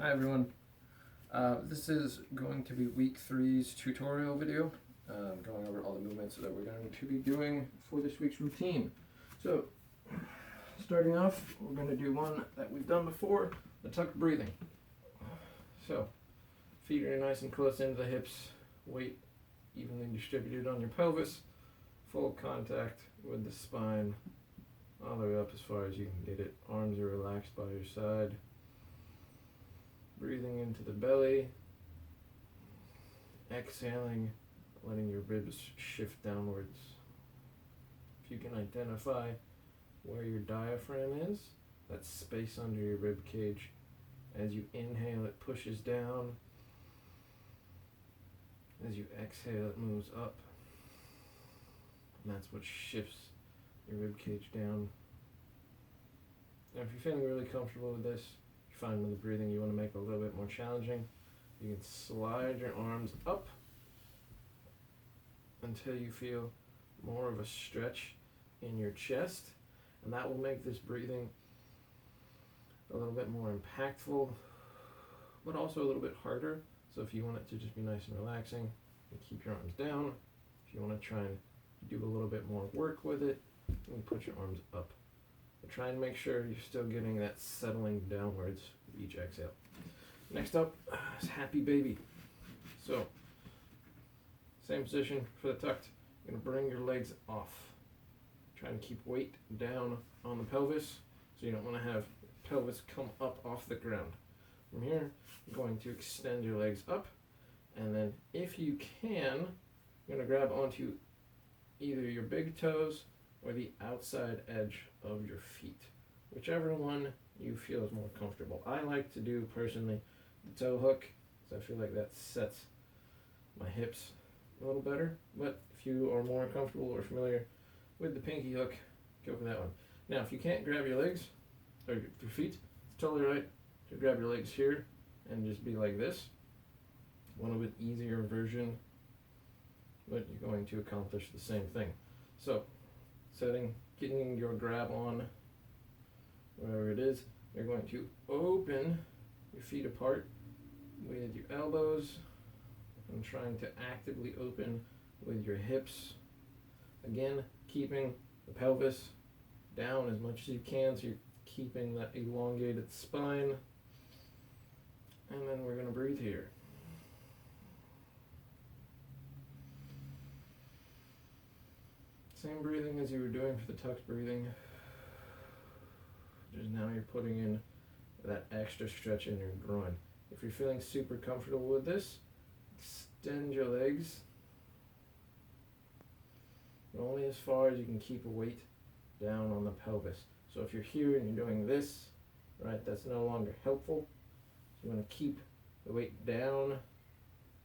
Hi everyone. This is going to be week 3's tutorial video, going over all the movements that we're going to be doing for this week's routine. So, starting off, we're going to do one that we've done before, the tucked breathing. So, feet are nice and close into the hips, weight evenly distributed on your pelvis, full contact with the spine, all the way up as far as you can get it. Arms are relaxed by your side. Breathing into the belly, exhaling, letting your ribs shift downwards. If you can identify where your diaphragm is, that space under your rib cage. As you inhale, it pushes down. As you exhale, it moves up. And that's what shifts your rib cage down. Now, if you're feeling really comfortable with this, find with the breathing you want to make it a little bit more challenging, you can slide your arms up until you feel more of a stretch in your chest, and that will make this breathing a little bit more impactful, but also a little bit harder. So if you want it to just be nice and relaxing, you keep your arms down. If you want to try and do a little bit more work with it, you can put your arms up. But try and make sure you're still getting that settling downwards with each exhale. Next up is happy baby. So, same position for the tucked. You're going to bring your legs off. Try and keep weight down on the pelvis, so you don't want to have pelvis come up off the ground. From here, you're going to extend your legs up, and then if you can, you're going to grab onto either your big toes or the outside edge of your feet, whichever one you feel is more comfortable. I like to do personally the toe hook, because I feel like that sets my hips a little better, but if you are more comfortable or familiar with the pinky hook, go for that one. Now if you can't grab your legs or your feet, it's totally right to grab your legs here and just be like this. One a bit easier version, but you're going to accomplish the same thing. So getting your grab on wherever it is, you're going to open your feet apart with your elbows and trying to actively open with your hips. Again, keeping the pelvis down as much as you can, so you're keeping that elongated spine. And then we're going to breathe here. Same breathing as you were doing for the tucked breathing. Just now you're putting in that extra stretch in your groin. If you're feeling super comfortable with this, extend your legs only as far as you can keep a weight down on the pelvis. So if you're here and you're doing this, right, that's no longer helpful. So you want to keep the weight down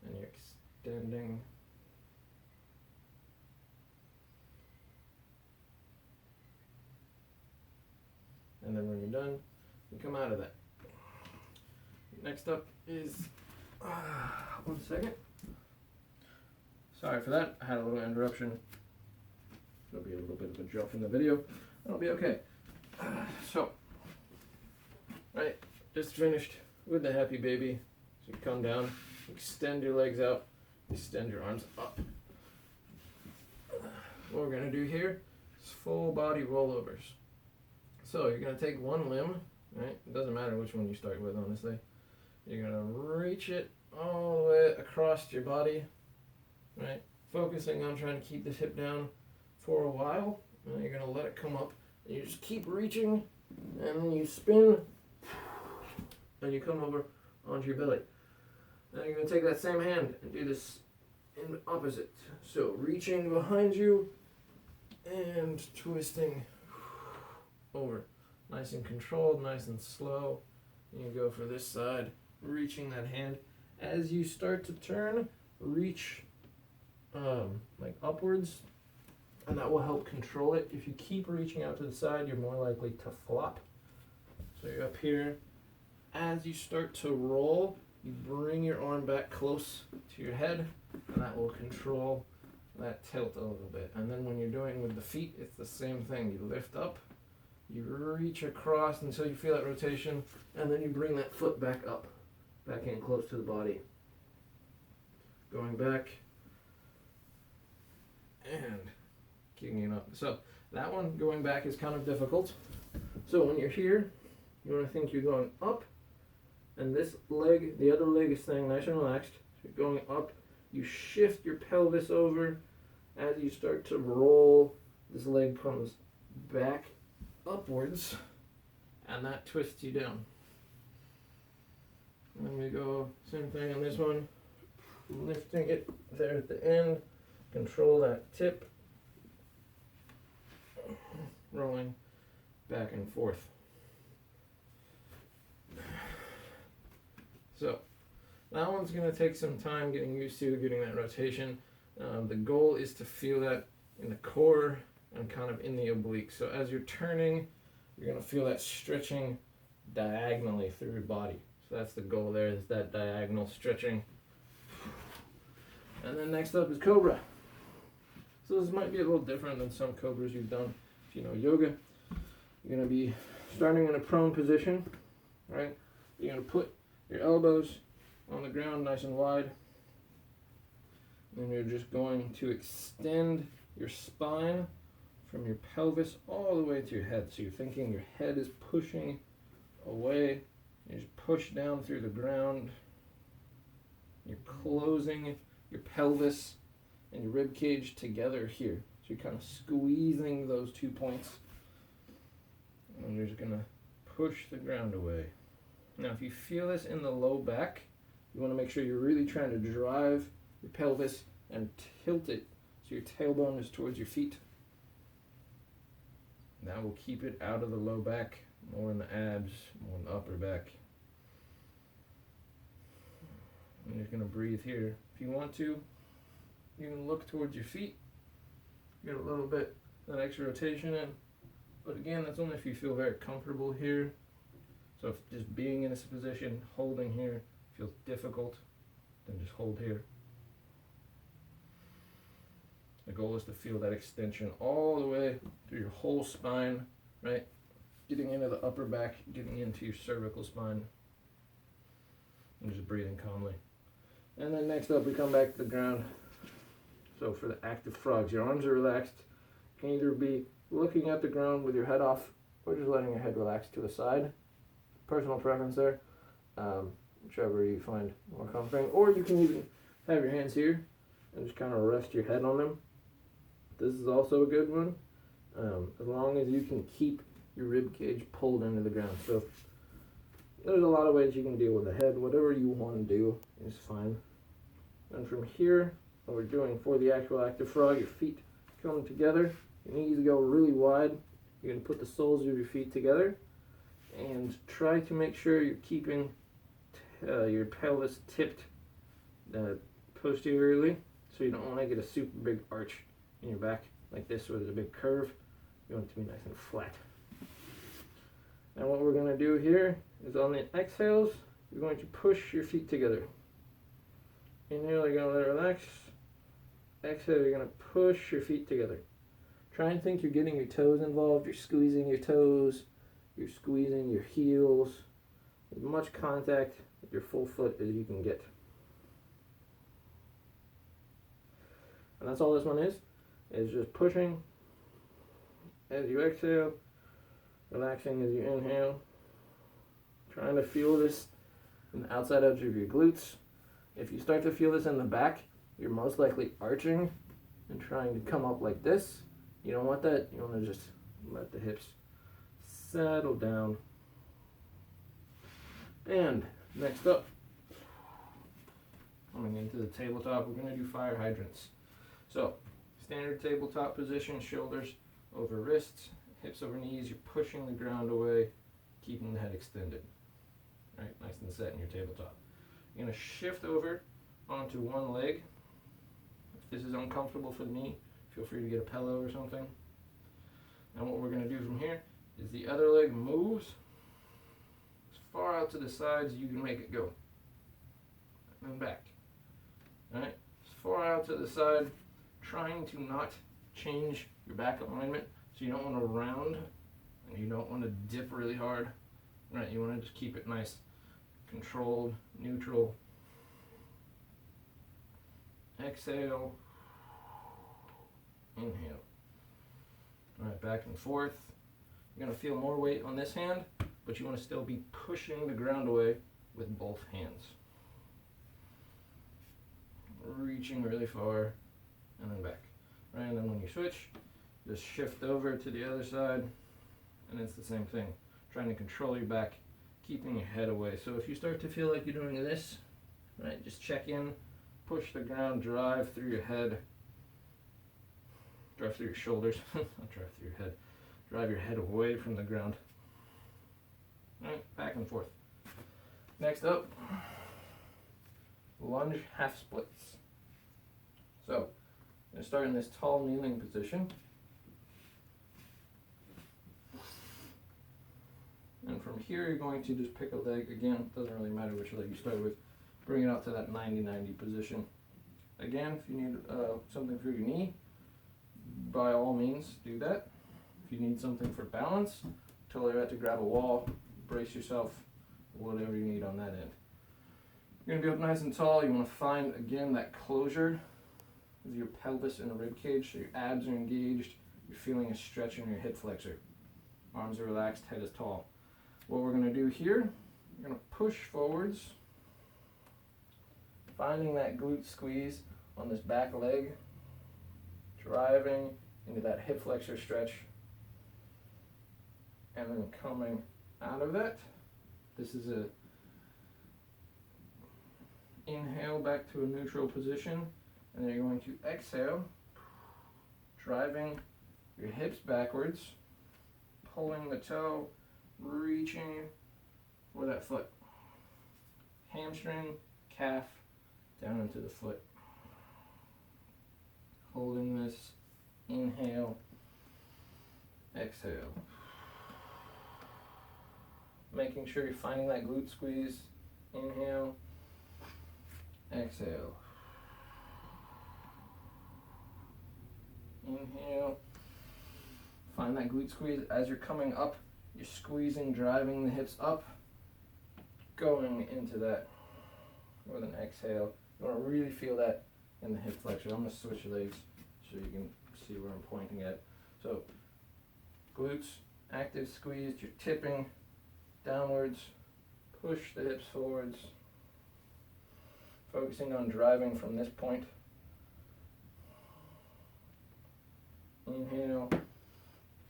and you're extending. And then when you're done, you come out of that. Next up is, 1 second. Sorry for that, I had a little interruption. There'll be a little bit of a drop in the video. That'll be okay. Right, just finished with the happy baby. So you come down, extend your legs out, extend your arms up. What we're gonna do here is full body rollovers. So you're going to take one limb, right? It doesn't matter which one you start with, honestly. You're going to reach it all the way across your body, right? Focusing on trying to keep this hip down for a while. And you're going to let it come up. And you just keep reaching, and then you spin, and you come over onto your belly. Now you're going to take that same hand and do this in opposite. So reaching behind you and twisting over. Nice and controlled, nice and slow. And you go for this side, reaching that hand. As you start to turn, reach like upwards, and that will help control it. If you keep reaching out to the side, you're more likely to flop. So you're up here. As you start to roll, you bring your arm back close to your head, and that will control that tilt a little bit. And then when you're doing with the feet, it's the same thing. You lift up, you reach across until you feel that rotation, and then you bring that foot back up. back in close to the body. Going back and kicking it up. So that one going back is kind of difficult. So when you're here, you want to think you're going up, and this leg, the other leg is staying nice and relaxed. So you're going up, you shift your pelvis over as you start to roll. This leg comes back upwards, and that twists you down. And then we go, same thing on this one, lifting it there at the end, control that tip, rolling back and forth. So that one's going to take some time getting used to, getting that rotation. The goal is to feel that in the core and kind of in the oblique. So as you're turning, you're going to feel that stretching diagonally through your body. So that's the goal there, is that diagonal stretching. And then next up is Cobra. So this might be a little different than some Cobras you've done if you know yoga. You're going to be starting in a prone position, right? You're going to put your elbows on the ground nice and wide. And you're just going to extend your spine from your pelvis all the way to your head. So you're thinking your head is pushing away. You just push down through the ground. You're closing your pelvis and your rib cage together here. So you're kind of squeezing those 2 points. And you're just going to push the ground away. Now if you feel this in the low back, you want to make sure you're really trying to drive your pelvis and tilt it so your tailbone is towards your feet. That will keep it out of the low back, more in the abs, more in the upper back. And you're going to breathe here. If you want to, you can look towards your feet, get a little bit that extra rotation in. But again, that's only if you feel very comfortable here. So if just being in this position, holding here, feels difficult, then just hold here. The goal is to feel that extension all the way through your whole spine, right? Getting into the upper back, getting into your cervical spine, and just breathing calmly. And then next up, we come back to the ground. So for the active frogs, your arms are relaxed. You can either be looking at the ground with your head off, or just letting your head relax to the side. Personal preference there, whichever you find more comforting. Or you can even have your hands here and just kind of rest your head on them. This is also a good one, as long as you can keep your rib cage pulled into the ground. So there's a lot of ways you can deal with the head. Whatever you want to do is fine. And from here, what we're doing for the actual active frog, your feet come together, your knees go really wide. You're going to put the soles of your feet together and try to make sure you're keeping your pelvis tipped posteriorly, so you don't want to get a super big arch in your back like this where there's a big curve. You want it to be nice and flat. And what we're going to do here is on the exhales, you're going to push your feet together. Inhale, you're going to let it relax. Exhale, you're going to push your feet together. Try and think you're getting your toes involved. You're squeezing your toes. You're squeezing your heels. As much contact with your full foot as you can get. And that's all this one is just pushing as you exhale, relaxing as you inhale, trying to feel this in the outside edge of your glutes. If you start to feel this in the back, you're most likely arching and trying to come up like this. You don't want that. You want to just let the hips settle down. And next up, coming into the tabletop, we're going to do fire hydrants. So standard tabletop position, shoulders over wrists, hips over knees. You're pushing the ground away, keeping the head extended. Right, nice and set in your tabletop. You're going to shift over onto one leg. If this is uncomfortable for the knee, feel free to get a pillow or something. And what we're going to do from here is the other leg moves as far out to the sides as you can make it go. And then back. Alright, as far out to the side, trying to not change your back alignment. So you don't want to round and you don't want to dip really hard. Right, you want to just keep it nice, controlled, neutral. Exhale. Inhale. All right, back and forth. You're going to feel more weight on this hand, but you want to still be pushing the ground away with both hands. Reaching really far and then back. Right, and then when you switch, just shift over to the other side, and it's the same thing. Trying to control your back, keeping your head away. So if you start to feel like you're doing this, right, just check in, push the ground, drive through your head, drive through your shoulders, not drive through your head, drive your head away from the ground. All right, back and forth. Next up, lunge half splits. So, I'm going to start in this tall kneeling position. And from here, you're going to just pick a leg. Again, doesn't really matter which leg you start with. Bring it out to that 90-90 position. Again, if you need something for your knee, by all means, do that. If you need something for balance, totally right to grab a wall, brace yourself, whatever you need on that end. You're going to be up nice and tall. You want to find, again, that closure of your pelvis and rib cage, so your abs are engaged. You're feeling a stretch in your hip flexor. Arms are relaxed, head is tall. What we're going to do here, we're going to push forwards, finding that glute squeeze on this back leg, driving into that hip flexor stretch, and then coming out of that. This is a inhale back to a neutral position, and then you're going to exhale, driving your hips backwards, pulling the toe, reaching for that foot. Hamstring, calf, down into the foot. Holding this, inhale, exhale. Making sure you're finding that glute squeeze. Inhale, exhale. Inhale. Find that glute squeeze as you're coming up. You're squeezing, driving the hips up, going into that with an exhale. You want to really feel that in the hip flexor. I'm going to switch legs so you can see where I'm pointing at. So, glutes, active squeeze, you're tipping downwards, push the hips forwards, focusing on driving from this point. Inhale,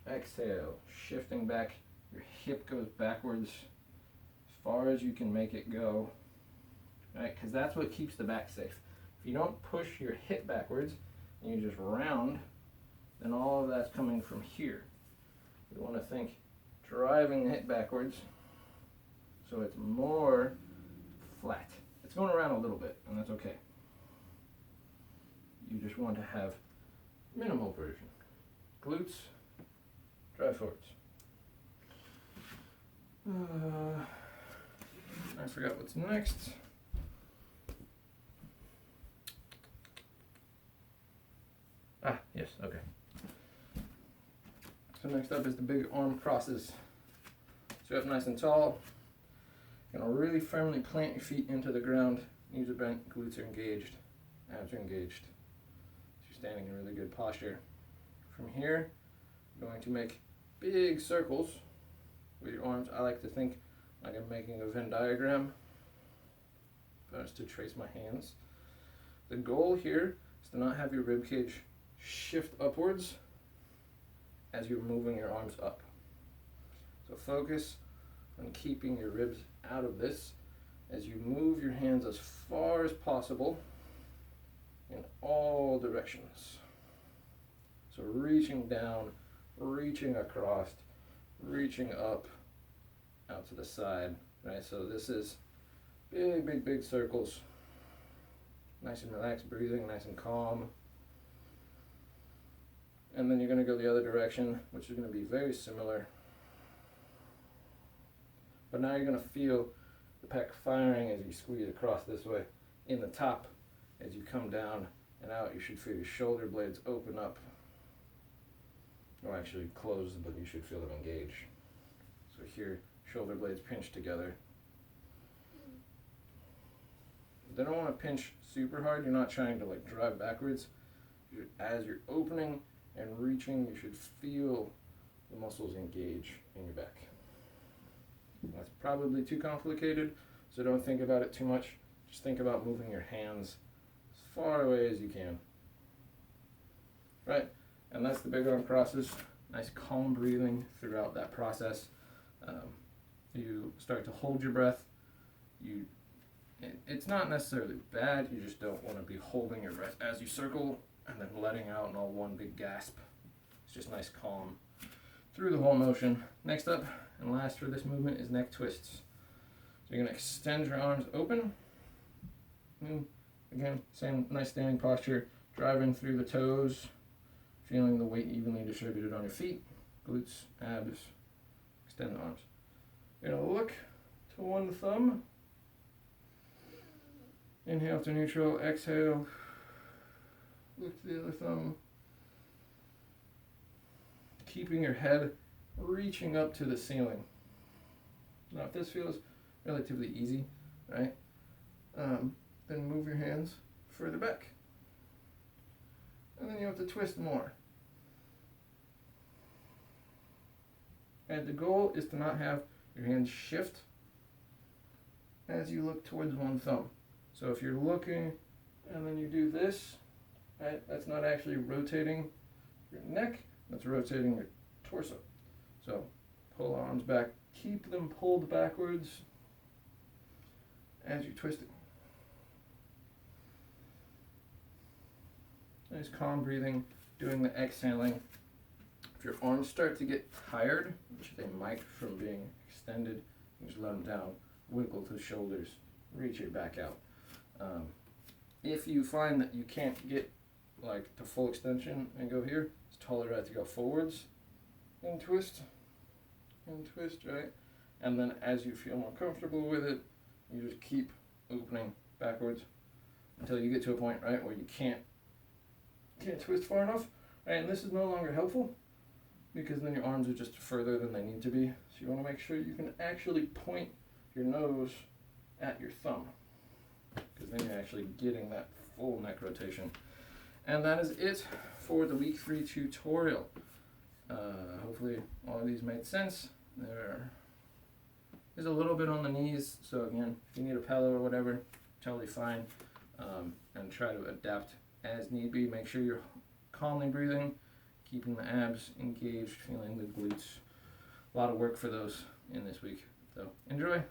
exhale, shifting back. Your hip goes backwards as far as you can make it go, right? Because that's what keeps the back safe. If you don't push your hip backwards and you just round, then all of that's coming from here. You want to think driving the hip backwards so it's more flat. It's going around a little bit, and that's okay. You just want to have minimal version. Glutes, drive forwards. I forgot what's next. Yes, okay. So next up is the big arm crosses. So up nice and tall. You're gonna really firmly plant your feet into the ground. Knees are bent, glutes are engaged, abs are engaged. So you're standing in really good posture. From here, you're going to make big circles with your arms. I like to think like I'm making a Venn diagram. If I was to trace my hands. The goal here is to not have your rib cage shift upwards as you're moving your arms up. So focus on keeping your ribs out of this as you move your hands as far as possible in all directions. So reaching down, reaching across, reaching up, out to the side, right? So this is big, big, big circles. Nice and relaxed breathing, nice and calm. And then you're going to go the other direction, which is going to be very similar. But now you're going to feel the pec firing as you squeeze across this way. In the top, as you come down and out, you should feel your shoulder blades open up. Or actually closed, but you should feel them engage. So here, shoulder blades pinch together. They don't want to pinch super hard. You're not trying to like drive backwards. As you're opening and reaching, you should feel the muscles engage in your back. That's probably too complicated, so don't think about it too much. Just think about moving your hands as far away as you can. Right, and that's the big arm crosses. Nice calm breathing throughout that process. You start to hold your breath. It's not necessarily bad, you just don't want to be holding your breath as you circle and then letting out in all one big gasp. It's just nice calm through the whole motion. Next up and last for this movement is neck twists. So you're going to extend your arms open. And again, same nice standing posture, driving through the toes, feeling the weight evenly distributed on your feet, glutes, abs, extend the arms. You're going to look to one thumb. Inhale to neutral, exhale, look to the other thumb. Keeping your head reaching up to the ceiling. Now if this feels relatively easy, right, then move your hands further back. And then you have to twist more. And the goal is to not have your hands shift as you look towards one thumb. So if you're looking and then you do this, right, that's not actually rotating your neck, that's rotating your torso. So pull arms back, keep them pulled backwards as you're twisting. Nice calm breathing, doing the exhaling. If your arms start to get tired, which they might from being extended, you just let them down, wiggle to the shoulders, reach your back out. If you find that you can't get like to full extension and go here, it's totally right to go forwards and twist, right? And then as you feel more comfortable with it, you just keep opening backwards until you get to a point, right, where you can't twist far enough, right? And this is no longer helpful because then your arms are just further than they need to be. So you want to make sure you can actually point your nose at your thumb, because then you're actually getting that full neck rotation. And that is it for the week 3 tutorial. Hopefully all of these made sense. There is a little bit on the knees, so again, if you need a pillow or whatever, totally fine. And try to adapt as need be. Make sure you're calmly breathing, keeping the abs engaged, feeling the glutes. A lot of work for those in this week. So enjoy.